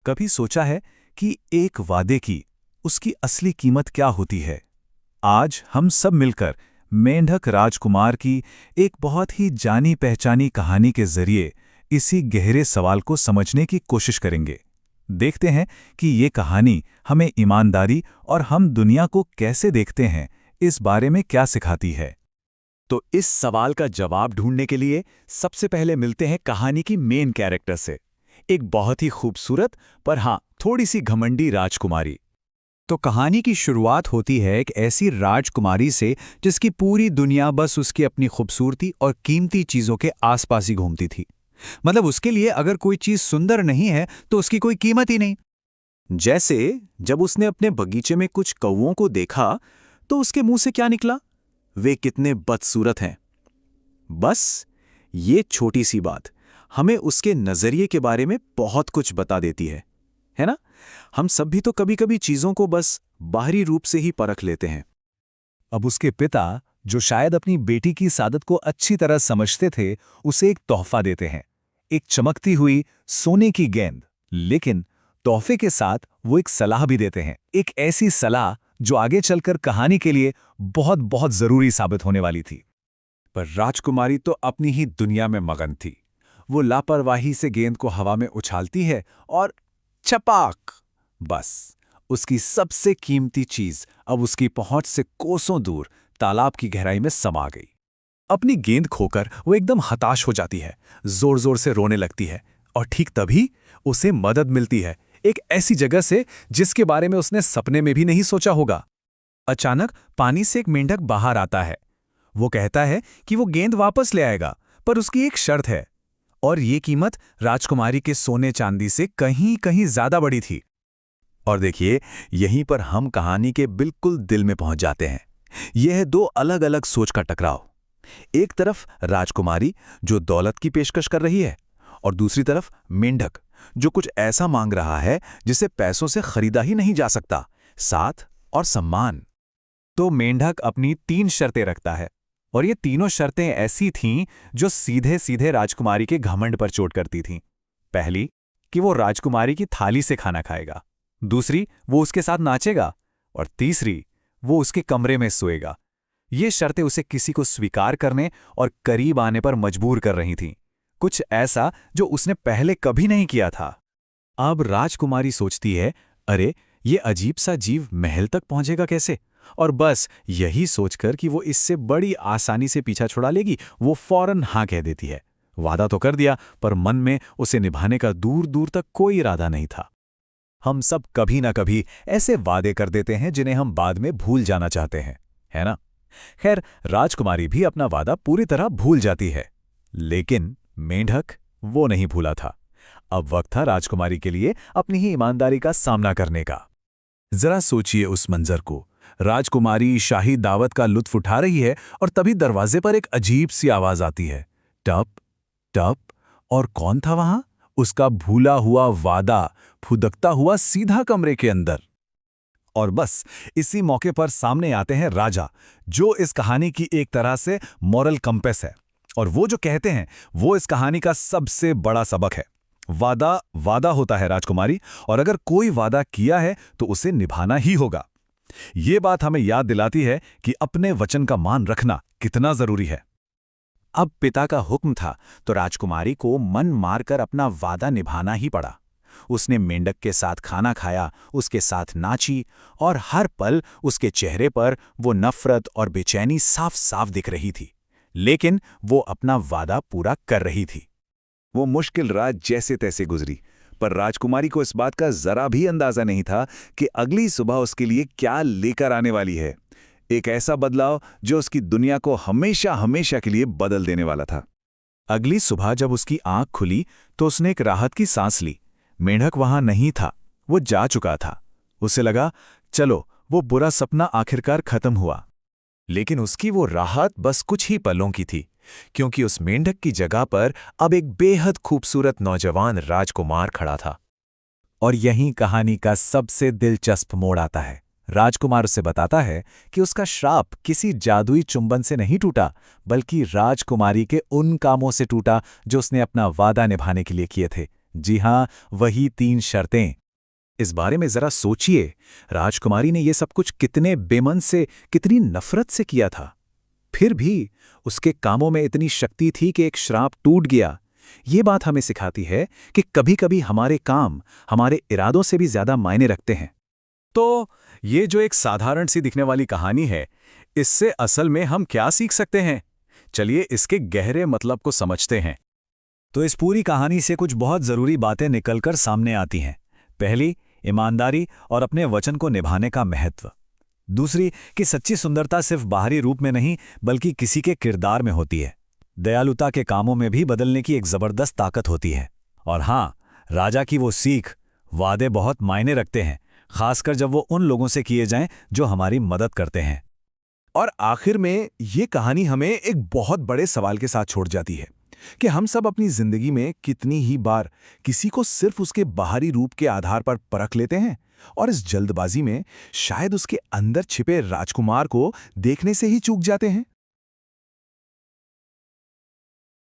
कभी सोचा है कि एक वादे की उसकी असली कीमत क्या होती है? आज हम सब मिलकर मेंढक राजकुमार की एक बहुत ही जानी पहचानी कहानी के जरिए इसी गहरे सवाल को समझने की कोशिश करेंगे। देखते हैं कि ये कहानी हमें ईमानदारी और हम दुनिया को कैसे देखते हैं, इस बारे में क्या सिखाती है। तो इस सवाल का जवाब ढूंढने के लिए सबसे पहले मिलते हैं कहानी की मेन कैरेक्टर से, एक बहुत ही खूबसूरत पर हाँ थोड़ी सी घमंडी राजकुमारी। तो कहानी की शुरुआत होती है एक ऐसी राजकुमारी से जिसकी पूरी दुनिया बस उसकी अपनी खूबसूरती और कीमती चीजों के आसपास ही घूमती थी। मतलब उसके लिए अगर कोई चीज सुंदर नहीं है तो उसकी कोई कीमत ही नहीं। जैसे जब उसने अपने बगीचे में कुछ कौवों को देखा तो उसके मुंह से क्या निकला, वे कितने बदसूरत हैं। बस ये छोटी सी बात हमें उसके नजरिए के बारे में बहुत कुछ बता देती है ना? हम सब भी तो कभी कभी चीजों को बस बाहरी रूप से ही परख लेते हैं। अब उसके पिता, जो शायद अपनी बेटी की सादत को अच्छी तरह समझते थे, उसे एक तोहफा देते हैं, एक चमकती हुई सोने की गेंद। लेकिन तोहफे के साथ वो एक सलाह भी देते हैं, एक ऐसी सलाह जो आगे चलकर कहानी के लिए बहुत बहुत जरूरी साबित होने वाली थी। पर राजकुमारी तो अपनी ही दुनिया में मगन थी। वो लापरवाही से गेंद को हवा में उछालती है और छपाक, बस उसकी सबसे कीमती चीज अब उसकी पहुंच से कोसों दूर तालाब की गहराई में समा गई। अपनी गेंद खोकर वो एकदम हताश हो जाती है, जोर जोर से रोने लगती है। और ठीक तभी उसे मदद मिलती है, एक ऐसी जगह से जिसके बारे में उसने सपने में भी नहीं सोचा होगा। अचानक पानी से एक मेंढक बाहर आता है। वो कहता है कि वो गेंद वापस ले आएगा, पर उसकी एक शर्त है, और ये कीमत राजकुमारी के सोने चांदी से कहीं कहीं ज्यादा बड़ी थी। और देखिए, यहीं पर हम कहानी के बिल्कुल दिल में पहुंच जाते हैं। यह है दो अलग अलग सोच का टकराव। एक तरफ राजकुमारी जो दौलत की पेशकश कर रही है, और दूसरी तरफ मेंढक जो कुछ ऐसा मांग रहा है जिसे पैसों से खरीदा ही नहीं जा सकता, साथ और सम्मान। तो मेंढक अपनी 3 शर्तें रखता है, और ये तीनों शर्तें ऐसी थीं जो सीधे सीधे राजकुमारी के घमंड पर चोट करती थीं। पहली, कि वो राजकुमारी की थाली से खाना खाएगा। दूसरी, वो उसके साथ नाचेगा। और तीसरी, वो उसके कमरे में सोएगा। ये शर्तें उसे किसी को स्वीकार करने और करीब आने पर मजबूर कर रही थीं, कुछ ऐसा जो उसने पहले कभी नहीं किया था। अब राजकुमारी सोचती है, अरे ये अजीब सा जीव महल तक पहुंचेगा कैसे? और बस यही सोचकर कि वो इससे बड़ी आसानी से पीछा छुड़ा लेगी, वो फौरन हाँ कह देती है। वादा तो कर दिया, पर मन में उसे निभाने का दूर दूर तक कोई इरादा नहीं था। हम सब कभी ना कभी ऐसे वादे कर देते हैं जिन्हें हम बाद में भूल जाना चाहते हैं, है ना? खैर, राजकुमारी भी अपना वादा पूरी तरह भूल जाती है, लेकिन मेंढक वो नहीं भूला था। अब वक्त था राजकुमारी के लिए अपनी ही ईमानदारी का सामना करने का। जरा सोचिए उस मंजर को। राजकुमारी शाही दावत का लुत्फ उठा रही है, और तभी दरवाजे पर एक अजीब सी आवाज आती है, टप टप। और कौन था वहां? उसका भूला हुआ वादा फुदकता हुआ सीधा कमरे के अंदर। और बस इसी मौके पर सामने आते हैं राजा, जो इस कहानी की एक तरह से मॉरल कंपेस है। और वो जो कहते हैं वो इस कहानी का सबसे बड़ा सबक है। वादा वादा होता है राजकुमारी, और अगर कोई वादा किया है तो उसे निभाना ही होगा। ये बात हमें याद दिलाती है कि अपने वचन का मान रखना कितना जरूरी है। अब पिता का हुक्म था तो राजकुमारी को मन मारकर अपना वादा निभाना ही पड़ा। उसने मेंढक के साथ खाना खाया, उसके साथ नाची, और हर पल उसके चेहरे पर वो नफरत और बेचैनी साफ साफ दिख रही थी। लेकिन वो अपना वादा पूरा कर रही थी। वो मुश्किल रात जैसे तैसे गुजरी, पर राजकुमारी को इस बात का जरा भी अंदाजा नहीं था कि अगली सुबह उसके लिए क्या लेकर आने वाली है। एक ऐसा बदलाव जो उसकी दुनिया को हमेशा हमेशा के लिए बदल देने वाला था। अगली सुबह जब उसकी आंख खुली तो उसने एक राहत की सांस ली। मेंढक वहां नहीं था, वो जा चुका था। उसे लगा, चलो वो बुरा सपना आखिरकार खत्म हुआ। लेकिन उसकी वो राहत बस कुछ ही पलों की थी, क्योंकि उस मेंढक की जगह पर अब एक बेहद खूबसूरत नौजवान राजकुमार खड़ा था। और यहीं कहानी का सबसे दिलचस्प मोड़ आता है। राजकुमार उसे बताता है कि उसका श्राप किसी जादुई चुंबन से नहीं टूटा, बल्कि राजकुमारी के उन कामों से टूटा जो उसने अपना वादा निभाने के लिए किए थे, जी हाँ, वही 3 शर्तें। इस बारे में जरा सोचिए, राजकुमारी ने ये सब कुछ कितने बेमन से, कितनी नफरत से किया था। फिर भी उसके कामों में इतनी शक्ति थी कि एक श्राप टूट गया। ये बात हमें सिखाती है कि कभी-कभी हमारे काम हमारे इरादों से भी ज्यादा मायने रखते हैं। तो ये जो एक साधारण सी दिखने वाली कहानी है, इससे असल में हम क्या सीख सकते हैं? चलिए इसके गहरे मतलब को समझते हैं। तो इस पूरी कहानी से कुछ बहुत ज़रूरी बातें निकलकर सामने आती हैं। पहली, ईमानदारी और अपने वचन को निभाने का महत्व। दूसरी, कि सच्ची सुंदरता सिर्फ बाहरी रूप में नहीं बल्कि किसी के किरदार में होती है। दयालुता के कामों में भी बदलने की एक ज़बरदस्त ताकत होती है। और हाँ, राजा की वो सीख, वादे बहुत मायने रखते हैं, खासकर जब वो उन लोगों से किए जाएं जो हमारी मदद करते हैं। और आखिर में ये कहानी हमें एक बहुत बड़े सवाल के साथ छोड़ जाती है कि हम सब अपनी जिंदगी में कितनी ही बार किसी को सिर्फ उसके बाहरी रूप के आधार पर परख लेते हैं और इस जल्दबाजी में शायद उसके अंदर छिपे राजकुमार को देखने से ही चूक जाते हैं।